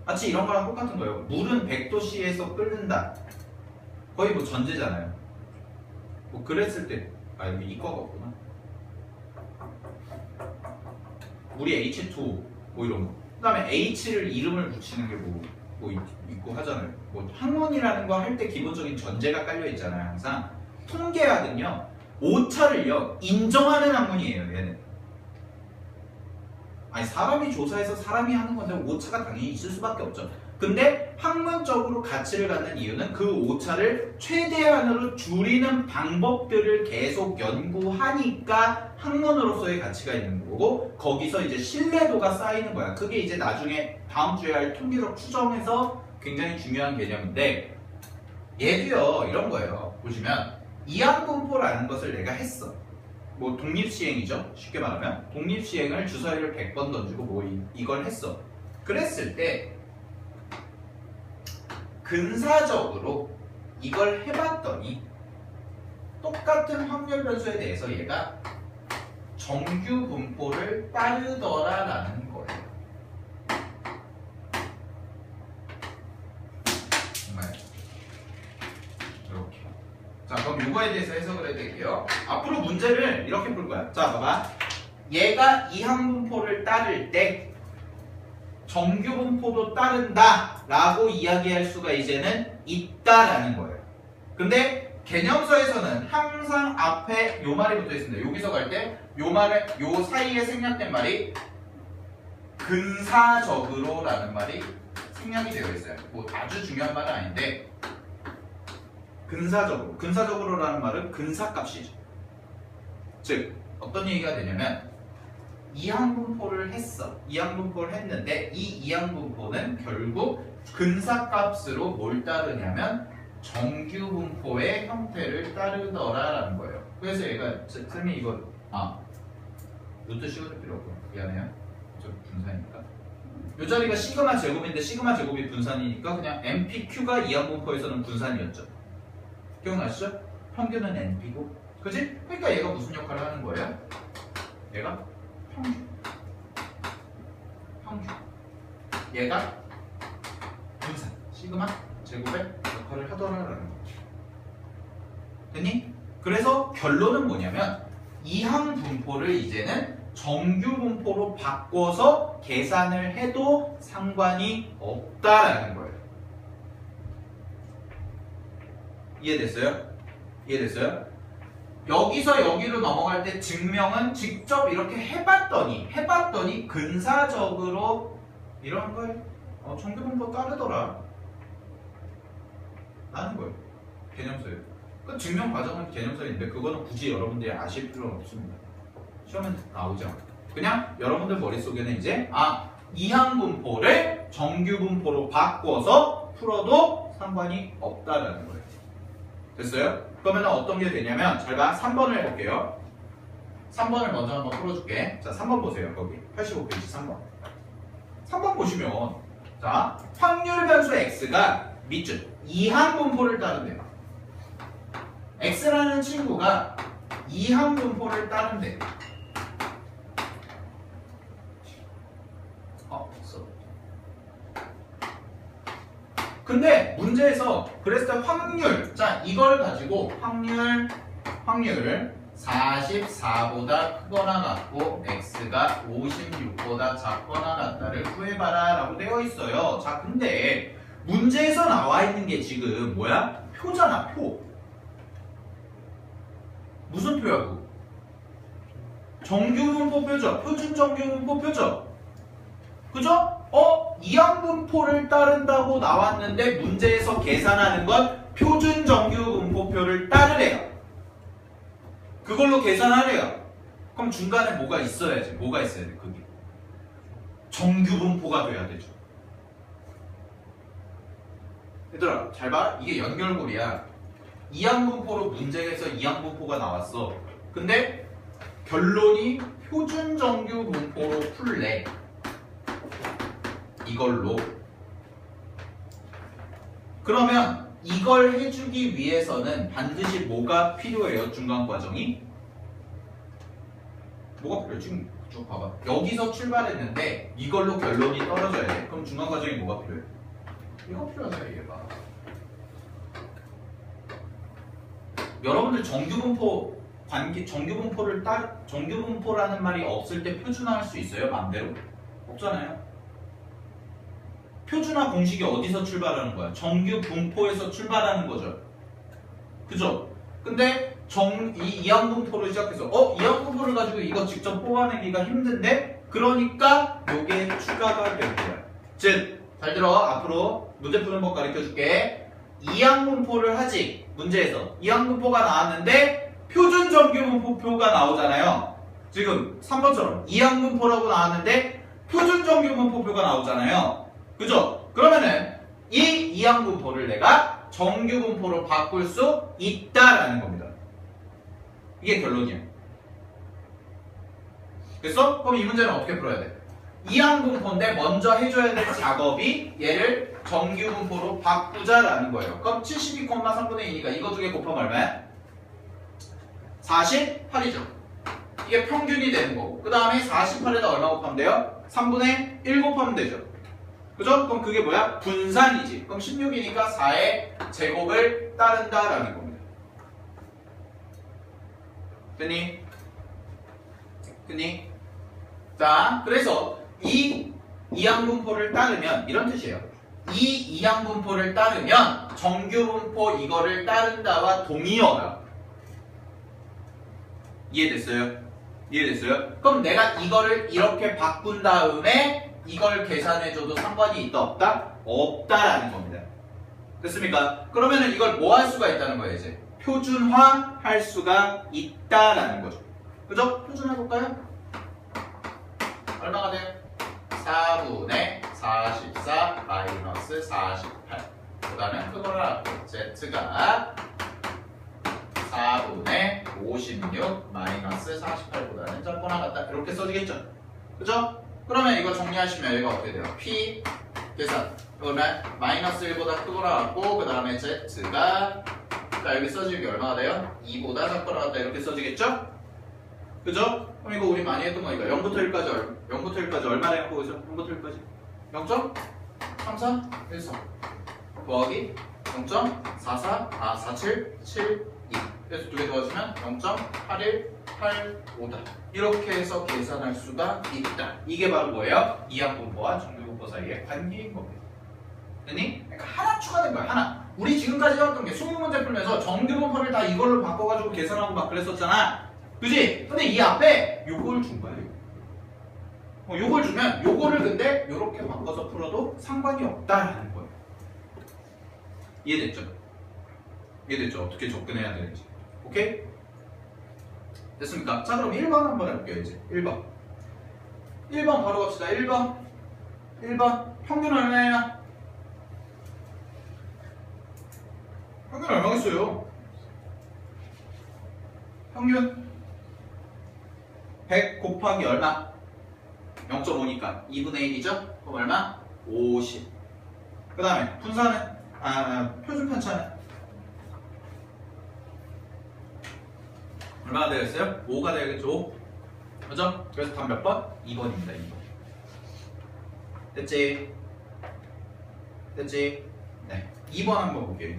마치 이런 거랑 똑같은 거예요. 물은 100도씨에서 끓는다. 거의 뭐 전제잖아요. 뭐 그랬을 때, 여기 이과가 없구나. 물이 H2O 뭐 이런 거. 그 다음에 H를 이름을 붙이는 게 뭐 있고 하잖아요. 뭐 학문이라는 거 할 때 기본적인 전제가 깔려 있잖아요. 항상. 통계학은요, 오차를요 인정하는 학문이에요. 얘는. 아니, 사람이 조사해서 사람이 하는 건데 오차가 당연히 있을 수밖에 없죠. 근데 학문적으로 가치를 갖는 이유는 그 오차를 최대한으로 줄이는 방법들을 계속 연구하니까 학문으로서의 가치가 있는 거고, 거기서 이제 신뢰도가 쌓이는 거야. 그게 이제 나중에 다음 주에 할 통계적 추정에서 굉장히 중요한 개념인데, 얘도요 이런 거예요. 보시면 이항분포라는 것을 내가 했어. 뭐 독립시행이죠. 쉽게 말하면 독립시행을 주사위를 100번 던지고 뭐 이걸 했어. 그랬을 때 근사적으로 이걸 해봤더니 똑같은 확률 변수에 대해서 얘가 정규 분포를 따르더라라는 거예요. 정말 이렇게. 자, 그럼 이거에 대해서 해석을 해드릴게요. 앞으로 문제를 이렇게 풀 거야. 자, 봐봐. 얘가 이항분포를 따를 때 정규분포도 따른다 라고 이야기할 수가 이제는 있다라는 거예요. 근데 개념서에서는 항상 앞에 요 말이 붙어 있습니다. 여기서 갈 때 요 사이에 생략된 말이 근사적으로 라는 말이 생략이 되어 있어요. 뭐 아주 중요한 말은 아닌데 근사적으로라는 말은 근사값이죠. 즉 어떤 얘기가 되냐면 이항분포를 했는데 이 이항분포는 결국 근사값으로 뭘 따르냐면 정규분포의 형태를 따르더라라는 거예요. 그래서 얘가 쌤이 이거 노트 씌워줄 필요 없고 미안해요. 저 분산이니까. 이 자리가 시그마 제곱인데 시그마 제곱이 분산이니까 그냥 NPQ가 이항분포에서는 분산이었죠. 기억나시죠? 평균은 NP고, 그지? 그러니까 얘가 무슨 역할을 하는 거예요? 얘가 평균. 얘가 분산. 시그마 제곱의 역할을 하더라라는 거죠. 됐니? 그래서 결론은 뭐냐면 이항분포를 이제는 정규분포로 바꿔서 계산을 해도 상관이 없다라는 거예요. 이해됐어요? 여기서 여기로 넘어갈 때 증명은 직접 이렇게 해봤더니 근사적으로 이런 걸 정규분포 따르더라 라는 거예요. 개념서예요. 그 증명 과정은 개념서인데 그거는 굳이 여러분들이 아실 필요는 없습니다. 시험에 나오죠. 그냥 여러분들 머릿속에는 이제 이항분포를 정규분포로 바꿔서 풀어도 상관이 없다라는 거예요. 됐어요? 그러면 어떤 게 되냐면 잘 봐. 3번을 해볼게요. 3번을 먼저 한번 풀어줄게. 자, 3번 보세요. 거기 85페이지 3번. 3번 보시면 자, 확률 변수 x가 밑줄 이항분포를 따른대요. x라는 친구가 이항분포를 따른대요. 근데 문제에서 그랬을 때 확률, 자 이걸 가지고 확률 44보다 크거나 같고 x가 56보다 작거나 같다를 구해봐라 라고 되어 있어요. 자 근데 문제에서 나와 있는 게 지금 뭐야? 표잖아. 표. 무슨 표야고? 정규분포 표죠. 표준 정규분포 표죠. 그죠? 이항분포를 따른다고 나왔는데 문제에서 계산하는 건 표준 정규분포표를 따르래요. 그걸로 계산하래요. 그럼 중간에 뭐가 있어야지. 뭐가 있어야 돼? 그게 정규분포가 돼야 되죠. 얘들아 잘 봐. 이게 연결고리야. 이항분포로 문제에서 이항분포가 나왔어. 근데 결론이 표준 정규분포로 풀래. 이걸로. 그러면 이걸 해주기 위해서는 반드시 뭐가 필요해요? 중간 과정이? 뭐가 필요해? 지금 쭉 봐봐. 여기서 출발했는데 이걸로 결론이 떨어져야 돼. 그럼 중간 과정이 뭐가 필요해? 이거 필요하다 얘가. 여러분들 정규분포라는 말이 없을 때 표준화할 수 있어요? 마음대로? 없잖아요. 표준화 공식이 어디서 출발하는 거야? 정규분포에서 출발하는 거죠. 그죠? 근데 이항분포를 시작해서 이항분포를 가지고 이거 직접 뽑아내기가 힘든데 그러니까 요게 추가가 된 거야. 즉, 잘 들어. 앞으로 문제 푸는 법 가르쳐줄게. 이항분포를 하지. 문제에서 이항분포가 나왔는데 표준 정규분포표가 나오잖아요. 지금 3번처럼 이항분포라고 나왔는데 표준 정규분포표가 나오잖아요. 그죠? 그러면은 이 이항분포를 내가 정규분포로 바꿀 수 있다라는 겁니다. 이게 결론이야. 됐어? 그럼 이 문제는 어떻게 풀어야 돼? 이항분포인데 먼저 해줘야 될 작업이 얘를 정규분포로 바꾸자라는 거예요. 그럼 72,3분의 2니까 이거 두 개 곱하면 얼마야? 48이죠. 이게 평균이 되는 거고 그 다음에 48에다 얼마 곱하면 돼요? 3분의 1 곱하면 되죠. 그죠? 그럼 그게 뭐야? 분산이지. 그럼 16이니까 4의 제곱을 따른다라는 겁니다. 됐니? 자, 그래서 이 이항분포를 따르면 이런 뜻이에요. 이 이항분포를 따르면 정규분포 이거를 따른다와 동의어라. 이해됐어요? 그럼 내가 이거를 이렇게 바꾼 다음에 이걸 계산해줘도 상관이 있다 없다? 없다라는 겁니다. 됐습니까? 그러면은 이걸 뭐 할 수가 있다는 거예요 이제 표준화 할 수가 있다라는 거죠. 그죠? 표준화 해볼까요? 얼마가 돼요? 4분의 44 마이너스 48 보다는 그거라 z가 4분의 56 마이너스 48보다는 작거나 같다 이렇게 써지겠죠? 그죠? 그러면 이거 정리하시면 여기가 어떻게 돼요? P 계산 그러면 마이너스 1보다 크거나 같고 그 다음에 z가 자 여기 써지는 게 얼마가 돼요? 2보다 작거나 같다 이렇게 써지겠죠? 그죠? 그럼 이거 우리 많이 했던 거니까 0부터 1까지 얼마나 해보고 있어? 0부터 1까지 0.34 1 4 더하기 0.47 7 2 그래서 두 개 더하시면 0.8185다 이렇게 해서 계산할 수가 있다. 이게 바로 뭐예요? 이항분포와 정규분포 사이의 관계인 겁니다. 됐니? 그러니까 하나 추가된 거야 하나. 우리 지금까지 해왔던 게 20문제 풀면서 정규분포를 다 이걸로 바꿔가지고 계산하고 막 그랬었잖아. 그지? 근데 이 앞에 요걸 준 거야. 요걸 주면 요거를 근데 요렇게 바꿔서 풀어도 상관이 없다라는 거예요. 이해됐죠? 이해됐죠? 어떻게 접근해야 되는지. 오케이? 됐습니까? 자 그럼 1번 한번 해볼게요 이제 1번 바로 갑시다. 1번 평균 얼마예요? 평균 얼마겠어요? 평균 100 곱하기 얼마? 0.5니까 2분의 1이죠? 그럼 얼마? 50. 그 다음에 분사는? 표준 편차는? 얼마나 되겠어요? 5가 되겠죠? 그죠? 그래서 답 몇 번? 2번입니다. 2번. 됐지? 네. 2번 한번 볼게요.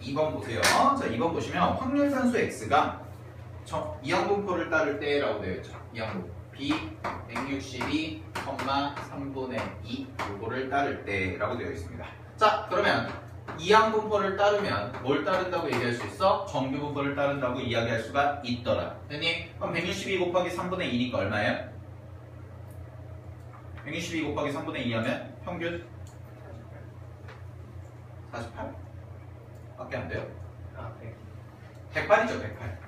2번 보세요. 자, 2번 보시면 확률 산수 x가 이항분포를 따를 때라고 되어 있죠. 이항분포 b 162,3분의 2 요거를 따를 때라고 되어 있습니다. 자, 그러면 이항분포를 따르면 뭘 따른다고 얘기할 수 있어? 정규분포를 따른다고 이야기할 수가 있더라. 됐니? 그럼 162 곱하기 3분의 2니까 얼마예요? 162 곱하기 3분의 2 하면 평균 48 밖에 안 돼요? 100. 108이죠, 108.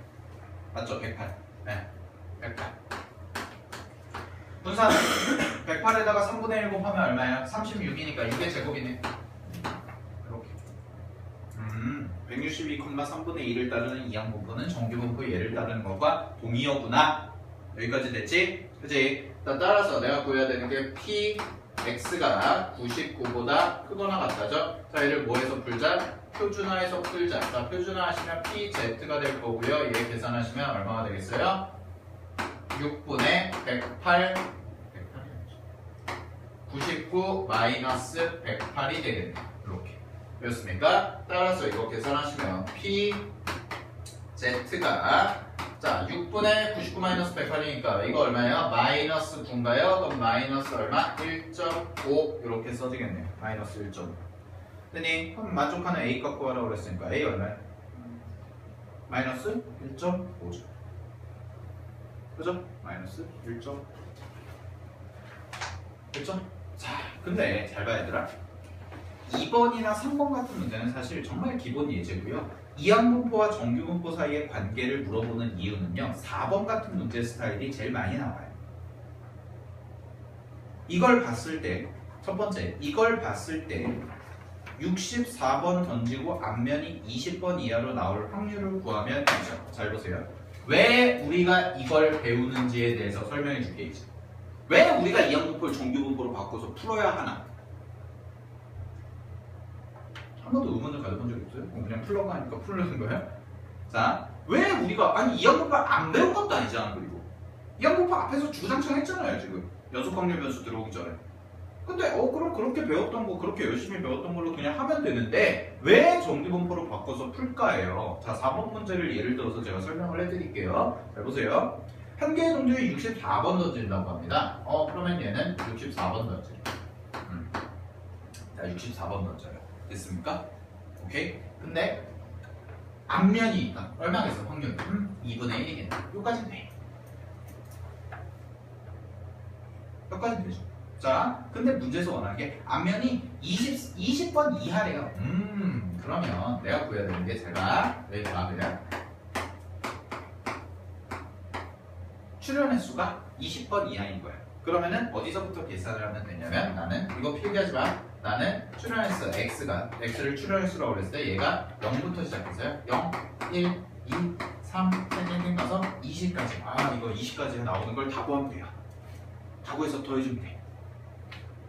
맞죠, 108. 네, 108. 분사는 108에다가 3분의 1 곱하면 얼마예요? 36이니까 6의 제곱이네. 이렇게. 162,3분의 2를 따르는 이항분포는 정규분포 얘를 따르는 것과 동의어구나. 여기까지 됐지? 그치? 따라서 내가 구해야 되는 게 P, X가 99보다 크거나 같다죠? 자, 얘를 뭐해서 풀자? 표준화해서 풀자. 자, 표준화하시면 PZ가 될 거고요. 얘 계산하시면 얼마가 되겠어요? 6분의 108 99 마이너스 108이 되겠네. 이렇게. 그렇습니까? 따라서 이거 계산하시면 PZ가 자 6분의 99 마이너스 108이니까 이거 얼마예요? 마이너스 9인가요? 그럼 마이너스 얼마? 1.5 이렇게 써지겠네요. 마이너스 1.5 됐니? 그럼 만족하는 A 값 구하라고 그랬으니까 A 얼마야? 마이너스 1.5죠. 그죠? 마이너스 1.5 그렇죠? 자, 근데 잘 봐야 얘들아 2번이나 3번 같은 문제는 사실 정말 기본 예제고요. 이항분포와 정규분포 사이의 관계를 물어보는 이유는요 4번 같은 문제 스타일이 제일 많이 나와요. 이걸 봤을 때 첫 번째 이걸 봤을 때 64번 던지고 앞면이 20번 이하로 나올 확률을 구하면 되죠. 잘 보세요. 왜 우리가 이걸 배우는지에 대해서 설명해 줄게 이제. 왜 우리가 이항분포를 정규분포로 바꿔서 풀어야 하나? 한 번도 의문을 가져본 적이 없어요? 그냥 풀려고 하니까 풀려는 거예요? 자, 왜 우리가 아니 이항분포를 안 배운 것도 아니잖아. 그리고 이항분포 앞에서 주구장창 했잖아요 지금 연속확률 변수 들어오기 전에. 근데 그럼 그렇게 배웠던 거 그렇게 열심히 배웠던 걸로 그냥 하면 되는데 왜 정규분포로 바꿔서 풀까예요. 자, 4번 문제를 예를 들어서 제가 설명을 해드릴게요. 잘 보세요. 한 개의 동조에 64번 던진다고 합니다. 그러면 얘는 64번 던져요. 자, 64번 던져요. 됐습니까? 오케이? 근데 앞면이 얼마겠어 확률? 2분의 1이겠네. 여기까지는 돼. 여기까지 되죠. 자, 근데 문제에서 원하는 게 앞면이 20번 이하래요. 그러면 내가 구해야 되는 게 제가 여기 가면 출연 횟수가 20번 이하인 거예요. 그러면은 어디서부터 계산을 하면 되냐면 나는 이거 필기하지 마. 나는 출연 횟수 x를 출연 횟수라고 그랬을 때 얘가 0부터 시작해서요. 0, 1, 2, 3, 땡땡땡 가서 20까지. 아, 이거 20까지 나오는 걸 다 구하면 돼요. 다 구해서 더해주면 돼.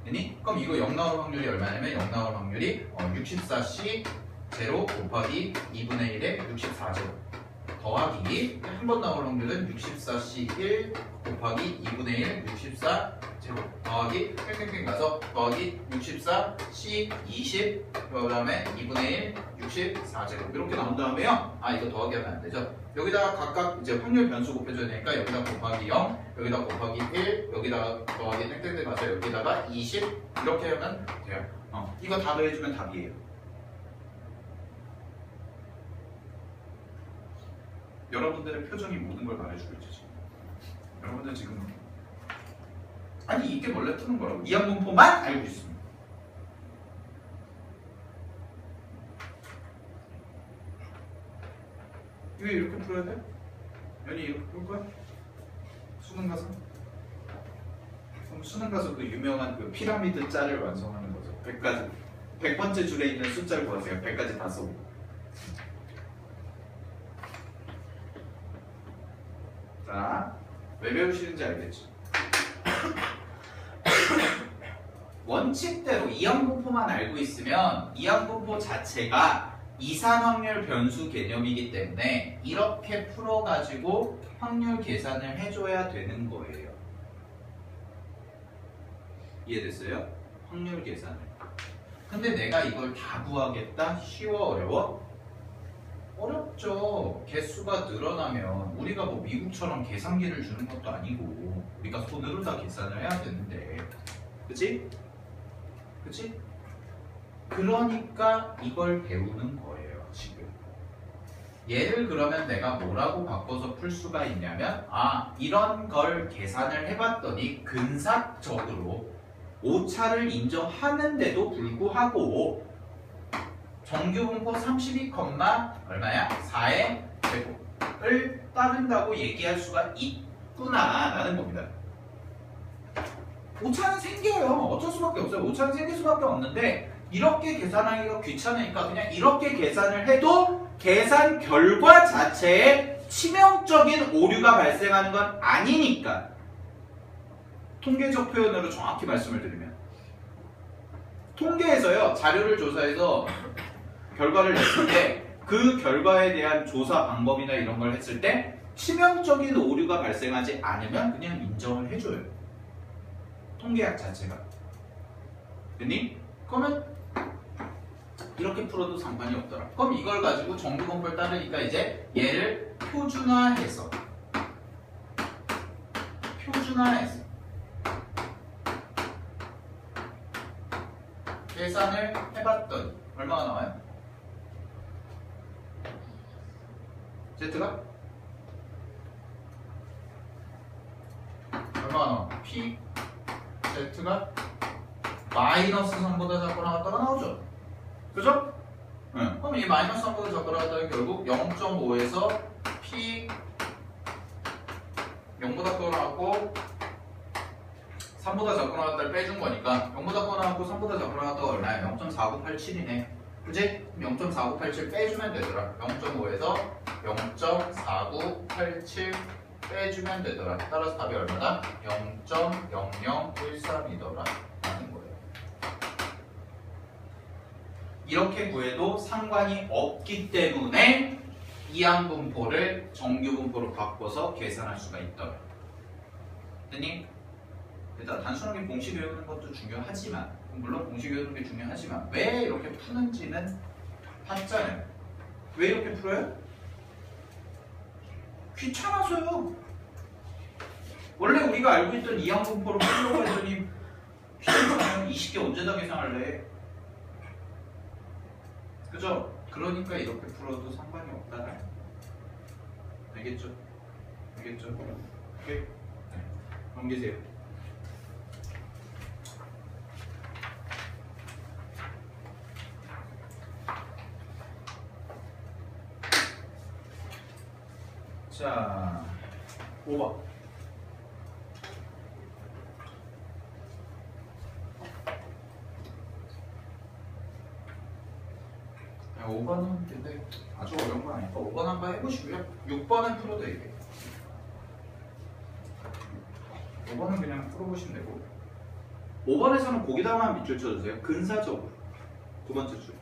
되니? 그럼 이거 0 나올 확률이 얼마냐면 0 나올 확률이 64C 제로 곱하기 2분의 1에 64제곱 더하기 한 번 나올 확률은 64C 1 곱하기 2분의 1 64제곱 더하기 뺑뺑뺑 가서 더하기 64C 20 그 다음에 2분의 1 64제곱 이렇게 나온 다음에요. 아, 이거 더하기 하면 안 되죠. 여기다가 각각 이제 확률 변수 곱해줘야 되니까 여기다 곱하기 0 여기다 곱하기 1 여기다가 더하기 땡땡땡 가서 여기다가 20 이렇게 하면 돼요. 이거 다 더해주면 답이에요. 여러분들의 표정이 모든 걸 말해주고 있죠. 지금. 여러분들 지금 아니 이게 원래 푸는 거라고 이항분포만 알고 있습니다. 이거 이렇게 풀어야 돼? 연이 이렇게 풀 거야? 수능 가서? 그럼 수능 가서 그 유명한 그 피라미드 짤을 완성하는 거죠. 100가지 100번째 줄에 있는 숫자를 구하세요. 100가지 다 써고. 자, 왜 배우시는지 알겠죠? 원칙대로 이항분포만 알고 있으면 이항분포 자체가 이산 확률 변수 개념이기 때문에 이렇게 풀어가지고 확률 계산을 해줘야 되는 거예요. 이해됐어요? 확률 계산을. 근데 내가 이걸 다 구하겠다? 쉬워? 어려워? 어렵죠. 개수가 늘어나면 우리가 뭐 미국처럼 계산기를 주는 것도 아니고 우리가 손으로 다 계산을 해야 되는데 그치? 그치? 그러니까 이걸 배우는 거예요 지금. 얘를 그러면 내가 뭐라고 바꿔서 풀 수가 있냐면 이런 걸 계산을 해봤더니 근사적으로 오차를 인정하는데도 불구하고 정규분포 32, 얼마야? 4의 제곱을 따른다고 얘기할 수가 있구나 라는 겁니다. 오차는 생겨요. 어쩔 수밖에 없어요. 오차는 생길 수밖에 없는데 이렇게 계산하기가 귀찮으니까 그냥 이렇게 계산을 해도 계산 결과 자체에 치명적인 오류가 발생하는 건 아니니까. 통계적 표현으로 정확히 말씀을 드리면 통계에서요 자료를 조사해서 결과를 냈을 때 그 결과에 대한 조사 방법이나 이런 걸 했을 때 치명적인 오류가 발생하지 않으면 그냥 인정을 해줘요. 통계학 자체가. 됐니? 그러면 이렇게 풀어도 상관이 없더라. 그럼 이걸 가지고 정규분포를 따르니까 이제 얘를 표준화해서 계산을 해봤더니 얼마가 나와요? Z가? 얼마가 나와? P Z가 마이너스 3보다 작고 나왔다가 나오죠? 그죠? 응. 그럼 이 마이너스 3보다 작고 나왔다는 결국 0.5에서 P 0보다 작고 나왔고 3보다 작고 나왔다를 빼준 거니까 0보다 작고 나왔고 3보다 작고 나왔다가 얼마야? 0.4987이네. 그치? 0.4987 빼주면 되더라. 0.5에서 0.4987 빼주면 되더라. 따라서 답이 얼마다? 0.0013이더라 라는 거예요. 이렇게 구해도 상관이 없기 때문에 이항분포를 정규분포로 바꿔서 계산할 수가 있더라. 됐니? 일단 단순하게 공식 외우는 것도 중요하지만 물론 공식 외우는 게 중요하지만 왜 이렇게 푸는지는 봤잖아요. 왜 이렇게 풀어요? 귀찮아서요. 원래 우리가 알고 있던 이항분포로 풀려고 했더니 귀찮잖아요. 20개 언제 다 계산할래? 그죠? 그러니까 이렇게 풀어도 상관이 없다. 알겠죠? 알겠죠? 오케이? 네. 넘기세요. 자, 5번. 야, 5번은 근데 아주 어려운 건 아니니까 5번 한번 해보시고요. 6번은 풀어도 되게. 5번은 그냥 풀어보시면 되고 5번에서는 거기다만 밑줄 쳐주세요. 근사적으로. 두 번째 줄.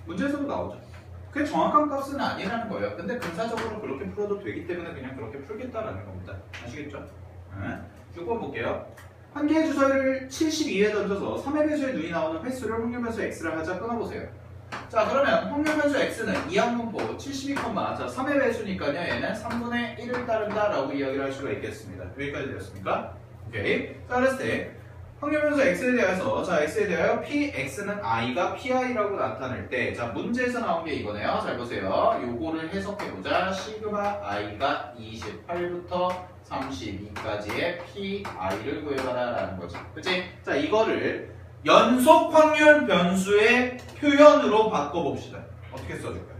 문제에서도 나오죠. 그게 정확한 값은 아니라는 거예요. 근데 근사적으로 그렇게 풀어도 되기 때문에 그냥 그렇게 풀겠다라는 겁니다. 아시겠죠? 네. 6번 볼게요. 한 개의 주사위를 72에 던져서 3의 배수의 눈이 나오는 횟수를 확률 변수 x를 하자 끊어보세요. 자, 그러면 확률 변수 x는 이항분포 72, 자 3의 배수니까요. 얘는 3분의 1을 따른다라고 이야기를 할 수가 있겠습니다. 여기까지 되었습니까? 오케이. 자, 그랬을 때 확률 변수 x에 대해서 자 x에 대하여 px는 i가 pi라고 나타낼 때 자 문제에서 나온 게 이거네요. 잘 보세요. 요거를 해석해보자. 시그마 i가 28부터 32까지의 pi를 구해봐라 라는 거죠. 그치? 자 이거를 연속 확률 변수의 표현으로 바꿔봅시다. 어떻게 써줄까요?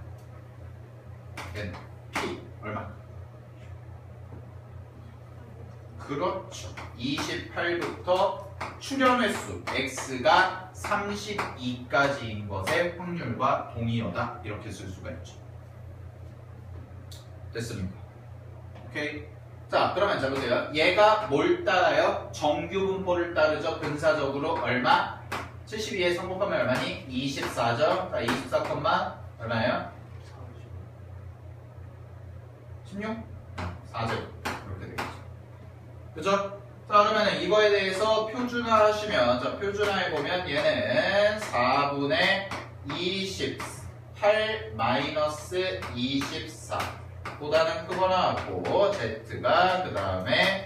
n p 얼마? 그렇죠. 28부터 출현 횟수 x가 32까지인 것의 확률과 동의어다. 이렇게 쓸 수가 있죠. 됐습니까? 오케이. 자, 그러면 자 보세요. 얘가 뭘 따라요? 정규 분포를 따르죠. 근사적으로 얼마? 72에 성곱하면 얼마니? 24죠. 자, 24, 얼마예요? 16? 4죠. 이렇게 되겠죠. 그죠? 자, 그러면 이거에 대해서 표준화 하시면, 자, 표준화해 보면 얘는 4분의 28 마이너스 24 보다는 크거나 같고, z가 그 다음에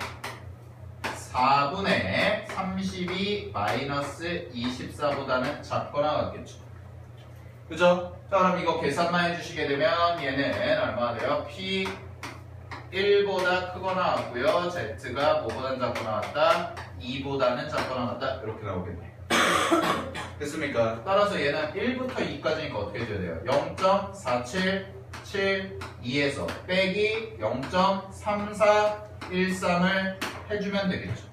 4분의 32 마이너스 24보다는 작거나 같겠죠. 그죠? 자, 그럼 이거 계산만 해주시게 되면 얘는 얼마나 돼요? p 1보다 크거나 같고요. z가 뭐보다는 작거나 같다? 2보다는 작거나 같다? 이렇게 나오겠네요. 됐습니까? 따라서 얘는 1부터 2까지니까 어떻게 해줘야 돼요? 0.47772에서 빼기 0.3413을 해주면 되겠죠.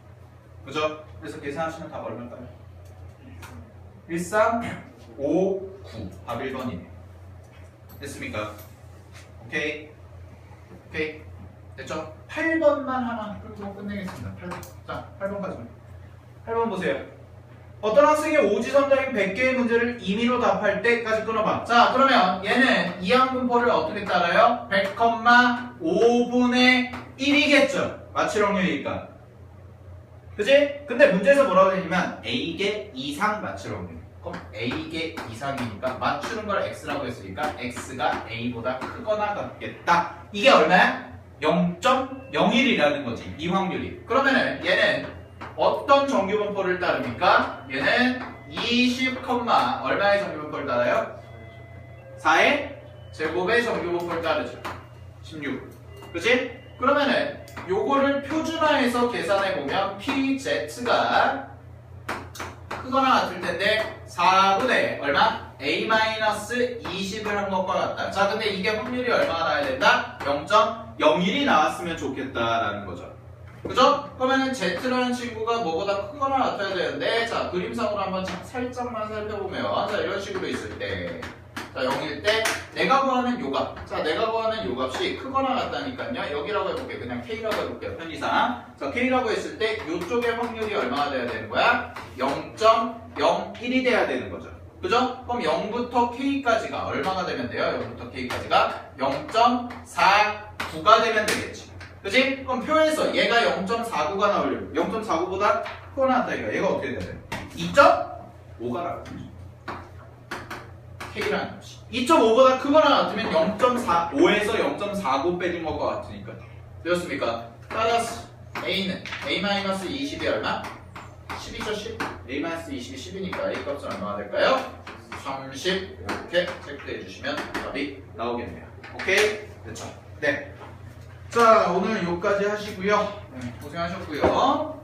그죠? 그래서 계산하시면 답 얼마일까요? 1359 답 1번이네요. 됐습니까? 오케이? 오케이? 됐죠? 8번만 하나 풀고 끝내겠습니다. 8번. 자, 8번까지. 8번 보세요. 어떤 학생이 오지선다인 100개의 문제를 임의로 답할 때까지 끊어봐. 자, 그러면 얘는 이항분포를 어떻게 따라요? 100,5분의 1이겠죠? 맞출 확률이니까. 그치? 근데 문제에서 뭐라고 되냐면 A개 이상 맞출 확률. 그럼 A개 이상이니까 맞추는 걸 X라고 했으니까 X가 A보다 크거나 같겠다. 이게 얼마야? 0.01이라는 거지. 이 확률이. 그러면은 얘는 어떤 정규분포를 따릅니까? 얘는 20, 얼마의 정규분포를 따라요? 4의 제곱의 정규분포를 따르죠. 16. 그치? 그러면은 요거를 표준화해서 계산해보면 PZ가 크거나 같을 텐데 4분의 얼마? A-20을 한 것과 같다. 자, 근데 이게 확률이 얼마나 나야 된다? 0.01이 나왔으면 좋겠다라는 거죠. 그죠? 그러면은 Z라는 친구가 뭐보다 크거나 같아야 되는데, 자, 그림상으로 한번 살짝만 살펴보면, 자, 이런 식으로 있을 때, 자, 0일 때, 내가 구하는 요 값. 자, 내가 구하는 요 값이 크거나 같다니까요. 여기라고 해볼게요. 그냥 K라고 해볼게요. 편의상. 자, K라고 했을 때, 요쪽의 확률이 얼마나 돼야 되는 거야? 0.01이 돼야 되는 거죠. 그죠? 그럼 0부터 K까지가 얼마나 되면 돼요? 0부터 K까지가 0.49가 되면 되겠지. 그치? 그럼 표에서 얘가 0.49가 나오려면 0.49보다 크거나 같다 이거. 얘가 어떻게 돼야 돼? 2.5가 나오죠. K라는 것이 2.5보다 크거나 같으면 0.45에서 0.49 빼준 것과 같으니까. 되었습니까? 따라서 A는 A-20이 얼마? 10이죠 10. A-20이 10이니까 A 값은 얼마가 될까요? 30. 이렇게 체크해 주시면 답이 나오겠네요. 오케이? 됐죠? 네. 자, 오늘 여기까지 하시고요. 네, 고생하셨고요.